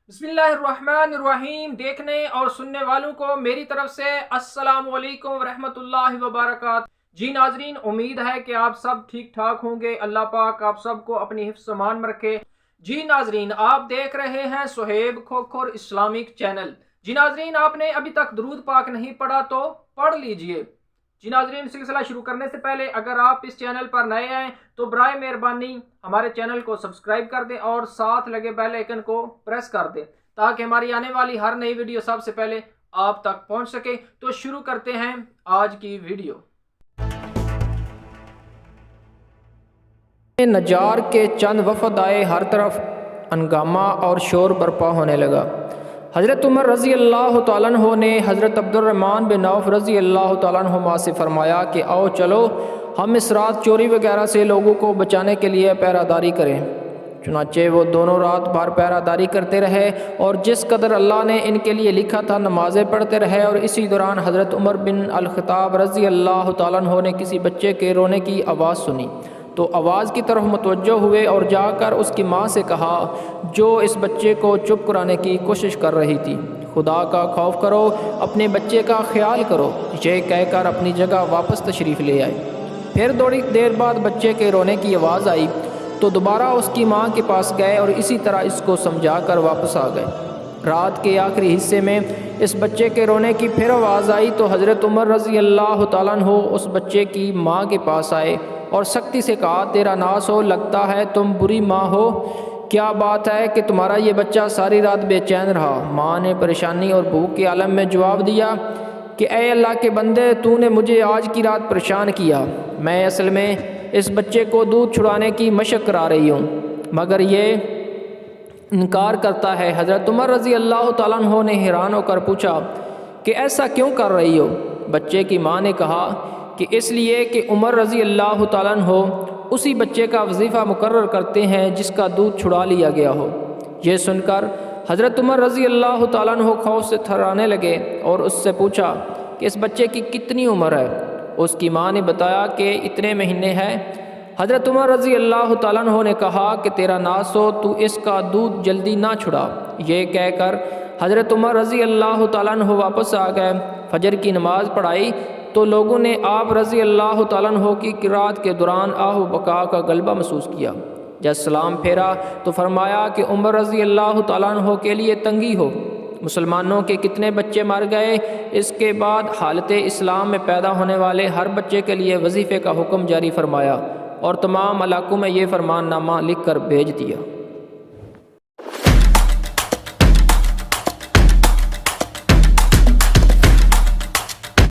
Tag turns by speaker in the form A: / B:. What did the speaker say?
A: बिस्मिल्लाहिर्रहमानिर्रहीम। देखने और सुनने वालों को मेरी तरफ से अस्सलाम वालेकुम वरहमतुल्लाहि वबरकात। जी नाजरीन, उम्मीद है कि आप सब ठीक ठाक होंगे। अल्लाह पाक आप सबको अपनी हिफ्ज़ अमान में रखे। जी नाजरीन, आप देख रहे हैं सुहेब खोखर इस्लामिक चैनल। जी नाजरीन, आपने अभी तक दुरूद पाक नहीं पढ़ा तो पढ़ लीजिए। जी नाजरीन, सिलसिला शुरू करने से पहले अगर आप इस चैनल पर नए हैं तो बराए मेहरबानी हमारे चैनल को सब्सक्राइब कर दें और साथ लगे बेल आइकन को प्रेस कर दें ताकि हमारी आने वाली हर नई वीडियो सबसे पहले आप तक पहुंच सके। तो शुरू करते हैं आज की वीडियो। नजार के चंद वफद आए, हर तरफ हंगामा और शोर बर्पा होने लगा। हज़रत उमर रज़ी अल्लाह तआला अन्हु ने हज़रत अब्दुर्रहमान बिन औफ़ रज़ी अल्लाह तआला अन्हुमा से फरमाया कि आओ चलो हम इस रात चोरी वगैरह से लोगों को बचाने के लिए पहरादारी करें। चुनाचे वो दोनों रात भर पहरादारी करते रहे और जिस कदर अल्लाह ने इनके लिए लिखा था नमाज़ें पढ़ते रहे। और इसी दौरान हज़रत उमर बिन अल-ख़त्ताब रज़ी अल्लाह तआला अन्हु ने किसी बच्चे के रोने की आवाज़ सुनी तो आवाज़ की तरफ मुतवज्जो हुए और जाकर उसकी माँ से कहा जो इस बच्चे को चुप कराने की कोशिश कर रही थी, खुदा का खौफ करो, अपने बच्चे का ख्याल करो। ये कहकर अपनी जगह वापस तशरीफ़ ले आए। फिर थोड़ी देर बाद बच्चे के रोने की आवाज़ आई तो दोबारा उसकी माँ के पास गए और इसी तरह इसको समझा कर वापस आ गए। रात के आखिरी हिस्से में इस बच्चे के रोने की फिर आवाज़ आई तो हज़रत उमर रज़ी अल्लाह तआला अन्हु उस बच्चे की माँ के पास आए और सख्ती से कहा, तेरा नास हो, लगता है तुम बुरी माँ हो। क्या बात है कि तुम्हारा ये बच्चा सारी रात बेचैन रहा। माँ ने परेशानी और भूख के आलम में जवाब दिया कि ए अल्लाह के बंदे, तूने मुझे आज की रात परेशान किया। मैं असल में इस बच्चे को दूध छुड़ाने की मशक करा रही हूँ मगर ये इनकार करता है। हज़रत उमर रज़ी अल्लाह तआला अन्हु ने हैरान होकर पूछा कि ऐसा क्यों कर रही हो। बच्चे की माँ ने कहा कि इसलिए कि उमर रज़ी अल्लाह तआला अन्हु उसी बच्चे का वजीफ़ा मुकर्रर करते हैं जिसका दूध छुड़ा लिया गया हो। ये सुनकर हज़रत उमर रज़ी अल्लाह तआला अन्हु खौफ से थर्राने लगे और उससे पूछा कि इस बच्चे की कितनी उम्र है। उसकी माँ ने बताया कि इतने महीने हैं। हज़रत उमर रज़ी अल्लाह तआला अन्हु ने कहा कि तेरा नास हो, तू इसका दूध जल्दी ना छुड़ा। ये कहकर हज़रत उमर रज़ी अल्लाह तआला अन्हु वापस आ गए। फजर की नमाज़ पढ़ाई तो लोगों ने आप रज़ी अल्लाह तआला अन्हु की किरात के दौरान आहू बका का गलबा महसूस किया। जब सलाम फेरा तो फरमाया कि उमर रज़ी अल्लाह तआला अन्हु के लिए तंगी हो। मुसलमानों के कितने बच्चे मर गए। इसके बाद हालत इस्लाम में पैदा होने वाले हर बच्चे के लिए वजीफ़े का हुक्म जारी फरमाया और तमाम इलाक़ों में ये फरमाननामा लिख कर भेज दिया।